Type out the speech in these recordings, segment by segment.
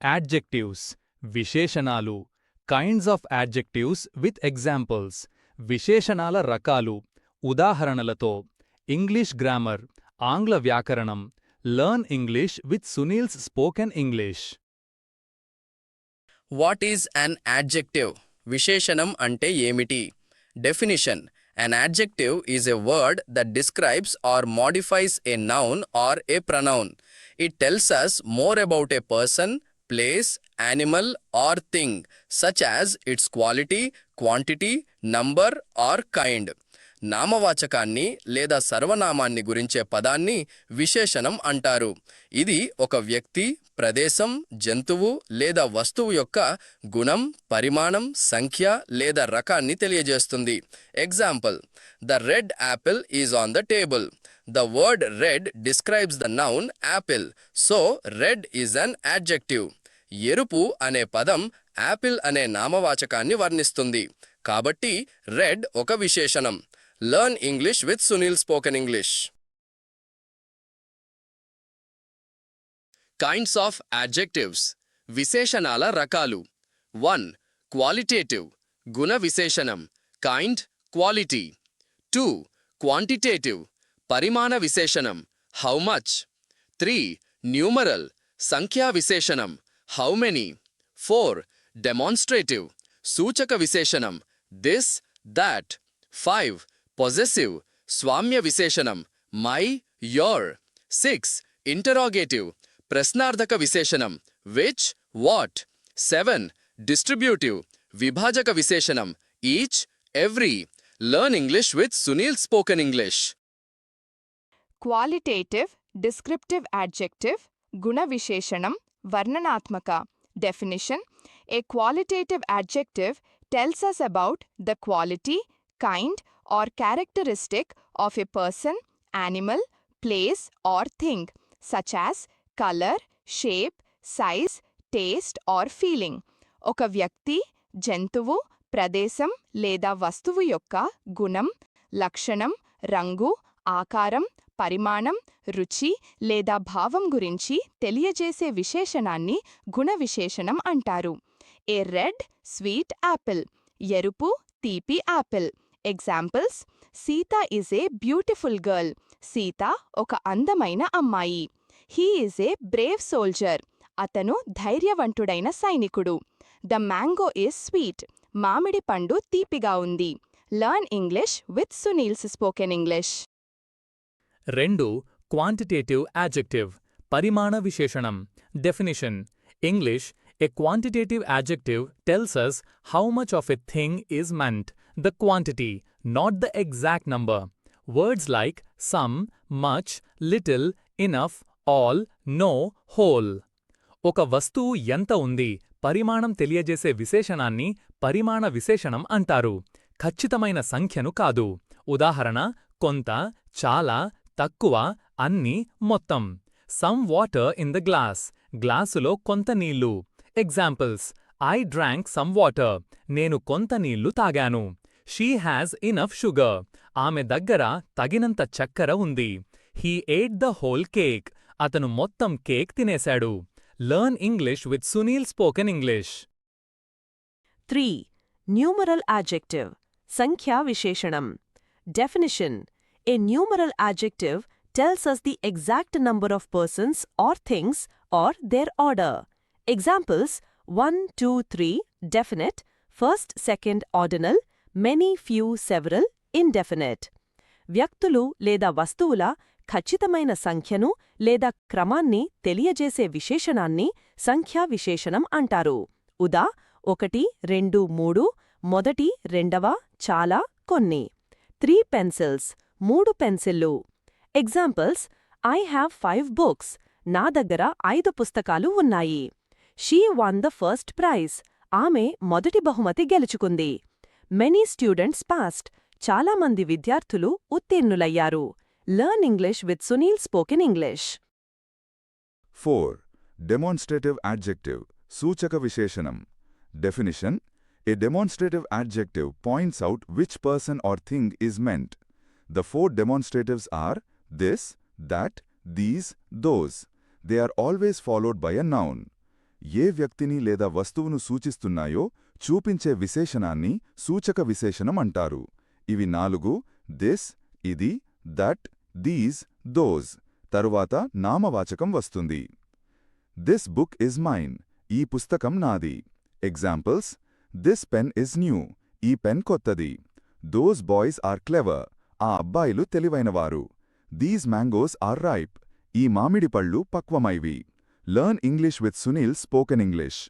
Adjectives విశేషణాలు Kinds of adjectives with examples విశేషణాల రకాలు ఉదాహరణలతో English grammar ఆంగ్ల వ్యాకరణం Learn English with Sunil's spoken English. What is an adjective? విశేషణం అంటే ఏమిటి? Definition: An adjective is a word that describes or modifies a noun or a pronoun. It tells us more about a person, place, animal or thing, such as its quality, quantity, number or kind. నామవాచకాన్ని లేదా సర్వనామాన్ని గురించే పదాన్ని విశేషణం అంటారు. ఇది ఒక వ్యక్తి, ప్రదేశం, జంతువు లేదా వస్తువు యొక్క గుణం, పరిమాణం, సంఖ్య లేదా రకాన్ని తెలియజేస్తుంది. Example: the red Apple is on the table. The word red describes the noun Apple, so red is an adjective. ఎరుపు అనే పదం యాపిల్ అనే నామవాచకాన్ని వర్ణిస్తుంది, కాబట్టి రెడ్ ఒక విశేషణం. Learn English with Sunil Spoken English. Kinds of adjectives. విశేషణాల రకాలు. 1. Qualitative గుణ విశేషణం kind, quality. 2. Quantitative పరిమాణ విశేషణం how much. 3. Numeral సంఖ్యా విశేషణం how many. 4. Demonstrative సూచక విశేషణం this, that. 5. Possessive స్వామ్య విశేషణం my, your. 6. Interrogative ప్రశ్నార్థక విశేషణం which, what. 7. Distributive విభాజక విశేషణం each, every. Learn English with Sunil Spoken English. Qualitative descriptive adjective గుణ విశేషణం వర్ణనాత్మక. Definition: A qualitative adjective tells us about the quality, kind or characteristic of a person, animal, place or thing, such as color, shape, size, taste or feeling. ఒక వ్యక్తి, జంతువు, ప్రదేశం లేదా వస్తువు యొక్క గుణం, లక్షణం, రంగు, ఆకారం, పరిమాణం, రుచి లేదా భావం గురించి తెలియజేసే విశేషణాన్ని గుణ విశేషణం అంటారు. A red sweet apple. ఎరుపు తీపి apple. Examples: Sita is a beautiful girl. Sita ఒక అందమైన అమ్మాయి. He is a brave soldier. అతను ధైర్యవంతుడైన సైనికుడు. The mango is sweet. మామిడి పండు తీపిగా ఉంది. Learn English with Sunil's spoken English. 2. Quantitative adjective పరిమాణ విశేషణం Definition: English, a quantitative adjective tells us how much of a thing is meant, the quantity, not the exact number. Words like some, much, little, enough, all, no, whole. ఒక వస్తువు ఎంత ఉంది పరిమాణం తెలియజేసే విశేషణాన్ని పరిమాణ విశేషణం అంటారు, ఖచ్చితమైన సంఖ్యను కాదు. ఉదాహరణ: కొంత, చాలా, తక్కువ, అన్ని, మొత్తం. Some water in the glass. గ్లాసులో కొంత నీళ్లు. Examples: I drank some water. నేను కొంత నీళ్లు తాగాను. She has enough sugar. ఆమె దగ్గర తగినంత చక్కెర ఉంది. He ate the whole cake. అతను మొత్తం cake తినేశాడు. Learn English with Sunil Spoken English. 3. Numeral adjective సంఖ్యా విశేషణం Definition: A numeral adjective tells us the exact number of persons or things or their order. Examples: 1, 2, 3 definite, first, second ordinal, many, few, several indefinite. వ్యక్తులు లేదా వస్తువుల ఖచ్చితమైన సంఖ్యను లేదా క్రమాన్ని తెలియజేసే విశేషణాన్ని సంఖ్యా విశేషణం అంటారు. ఉదా 1, 2, 3 మొదటి, రెండవ, చాలా, కొన్ని. 3 pencils 3 పెన్సిళ్ళు. Examples: I have 5 books. నా దగ్గర 5 పుస్తకాలు ఉన్నాయి. She won the first prize. ఆమె మొదటి బహుమతి గెలుచుకుంది. Many students passed. చాలా మంది విద్యార్థులు ఉత్తీర్ణులయ్యారు. Learn English with Sunil Spoken English. 4. Demonstrative adjective సూచక విశేషణం Definition: A demonstrative adjective points out which person or thing is meant. The 4 demonstratives are this, that, these, those. They are always followed by a noun. ఏ వ్యక్తిని లేదా వస్తువును సూచిస్తున్నాయో చూపించే విశేషణాన్ని సూచక విశేషణం అంటారు. ఇవి 4: దిస్, ఇది, దట్, దీస్, దోస్. తరువాత నామవాచకం వస్తుంది. This book is mine. ఈ పుస్తకం నాది. Examples: this pen is new. ఈ పెన్ కొత్తది. Those boys are clever. ఆ అబ్బాయిలు తెలివైనవారు. These mangoes are ripe. ఈ మామిడి పళ్ళు పక్వమైవి. Learn English with Sunil spoken English.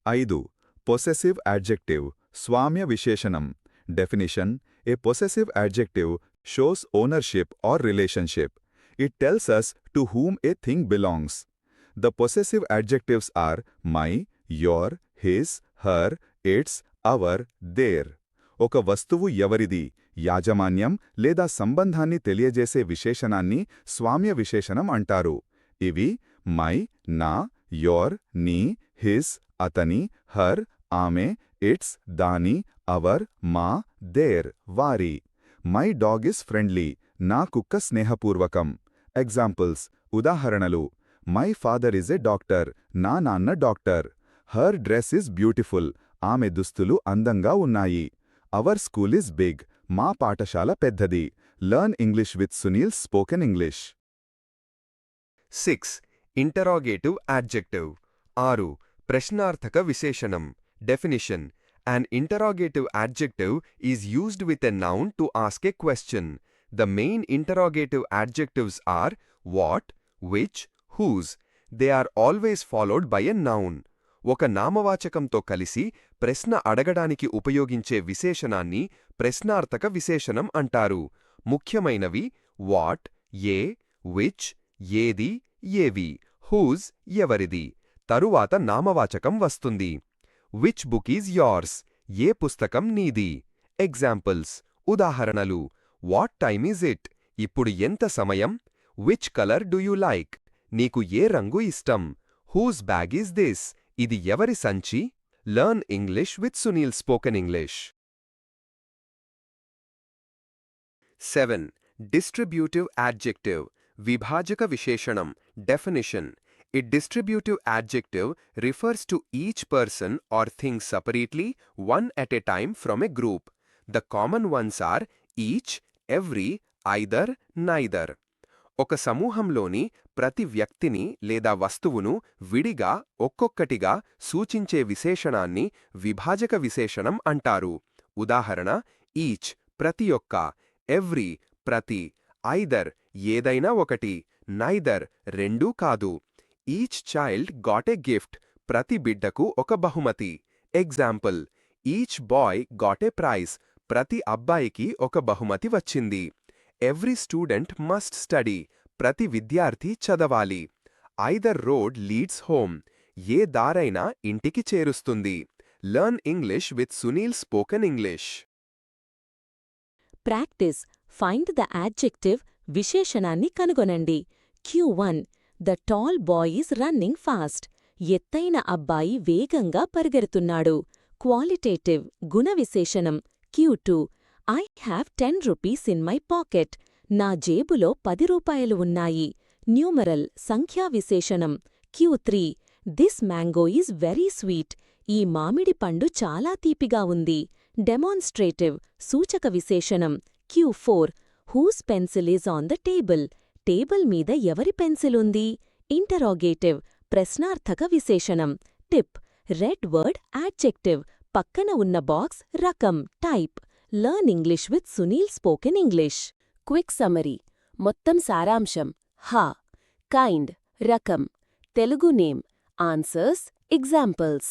5. Possessive adjective స్వామ్య విశేషణం. Definition: a possessive adjective shows ownership or relationship. It tells us to whom a thing belongs. The possessive adjectives are my, your, his, her, its, our, their. ఒక వస్తువు ఎవరిది, యాజమాన్యం లేదా సంబంధాన్ని తెలియజేసే విశేషణాన్ని స్వామ్య విశేషణం అంటారు. ఇవి మై, నా, యోర్, నీ, హిస్, అతని, హర్, ఆమె, ఇట్స్, దాని, అవర్, మా, దేర్, వారి. My dog is friendly. నా కుక్క స్నేహపూర్వకం. ఎగ్జాంపుల్స్, ఉదాహరణలు: my father is a doctor. నా నాన్న డాక్టర్. Her dress is beautiful. ఆమె దుస్తులు అందంగా ఉన్నాయి. Our school is big. మా పాఠశాల పెద్దది. Learn English with Sunil spoken English. 6. Interrogative adjective 6. ప్రశ్నార్థక విశేషణం. Definition: An interrogative adjective is used with a noun to ask a question. The main interrogative adjectives are what, which, whose. They are always followed by a noun. ఒక నామవాచకంతో కలిసి ప్రశ్న అడగడానికి ఉపయోగించే విశేషణాన్ని ప్రశ్నార్థక విశేషణం అంటారు. ముఖ్యమైనవి వాట్, ఏ, విచ్, ఏది, ఏవి, హూజ్, ఎవరిది. తరువాత నామవాచకం వస్తుంది. Which book is yours. ఏ పుస్తకం నీది. ఎగ్జాంపుల్స్, ఉదాహరణలు: వాట్ టైమ్ ఈజ్ ఇట్. ఇప్పుడు ఎంత సమయం. Which colour do you like. నీకు ఏ రంగు ఇష్టం. Whose bag is this. ఇది ఎవరి సంచి. Learn English with Sunil spoken English. 7. Distributive adjective విభాజక విశేషణం. Definition: A distributive adjective refers to each person or thing separately, one at a time from a group. The common ones are each, every, either, neither. ఒక సమూహంలోని ప్రతి వ్యక్తిని లేదా వస్తువును విడిగా ఒక్కొక్కటిగా సూచించే విశేషణాన్ని విభాజక విశేషణం అంటారు. ఉదాహరణ: ఈచ్ ప్రతి ఒక్క, ఎవ్రీ ప్రతి, ఐదర్ ఏదైనా ఒకటి, నైదర్ రెండూ కాదు. Each child got a gift ప్రతి బిడ్డకు ఒక బహుమతి. Example: each boy got a prize ప్రతి అబ్బాయికి ఒక బహుమతి వచ్చింది. ఎవ్రీ స్టూడెంట్ మస్ట్ స్టడీ ప్రతి విద్యార్థి చదవాలి. ఐదర్ రోడ్ లీడ్స్ హోమ్ ఏ దారైనా ఇంటికి చేరుస్తుంది. Learn English with Sunil spoken English. Practice. Find the adjective విశేషణాన్ని కనుగొనండి. Q1. The tall boy is running fast. ఎత్తైన అబ్బాయి వేగంగా పరిగెడుతున్నాడు. క్వాలిటేటివ్ గుణ విశేషణం. Q2. I have 10 rupees in my pocket. నా జేబులో 10 రూపాయలు ఉన్నాయి. న్యూమరల్ సంఖ్యా విశేషణం. Q3. This mango is very sweet. ఈ మామిడి పండు చాలా తీపిగా ఉంది. డెమాన్స్ట్రేటివ్ సూచక విశేషణం. Q4. Whose pencil is on the table? Table మీద ఎవరి పెన్సిల్ ఉంది. ఇంటరాగేటివ్ ప్రశ్నార్థక విశేషణం. టిప్: రెడ్ వర్డ్ యాడ్జెక్టివ్ పక్కన ఉన్న బాక్స్ రకం type. Learn English with Sunil spoken English. Quick summary. మొత్తం సారాంశం. హా, కైండ్ రకం, Telugu name, answers, examples.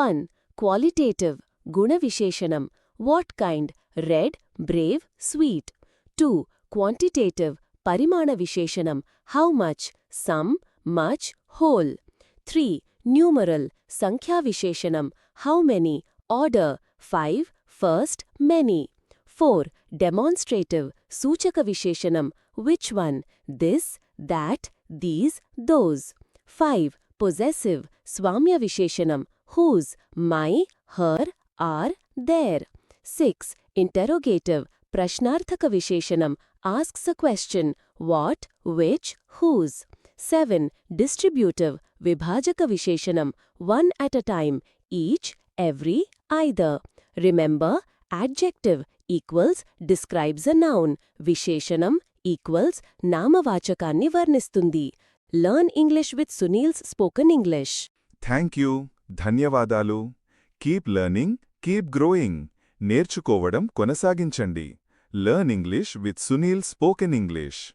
1. Qualitative గుణ విశేషణం. What kind red, brave, sweet. 2. Quantitative పరిమాణ విశేషణం. How much some, much, whole. 3. Numeral సంఖ్యా విశేషణం. How many order 5, first, many. 4. Demonstrative సూచక విశేషణం. Which one this, that, these, those. 5. Possessive స్వామ్య విశేషణం. Whose my, her, our, their. 6. Interrogative ప్రశ్నార్థక విశేషణం. Asks a question. What, which, whose. 7. Distributive విభాజక విశేషణం one at a time, each, every, either. Remember, adjective equals describes a noun. విశేషణం equals నామవాచకాన్ని వర్ణిస్తుంది. Learn English with Sunil's Spoken English. Thank you. ధన్యవాదాలు. Keep learning, keep growing. నేర్చుకోవడం కొనసాగించండి. Learn English with Sunil spoken English.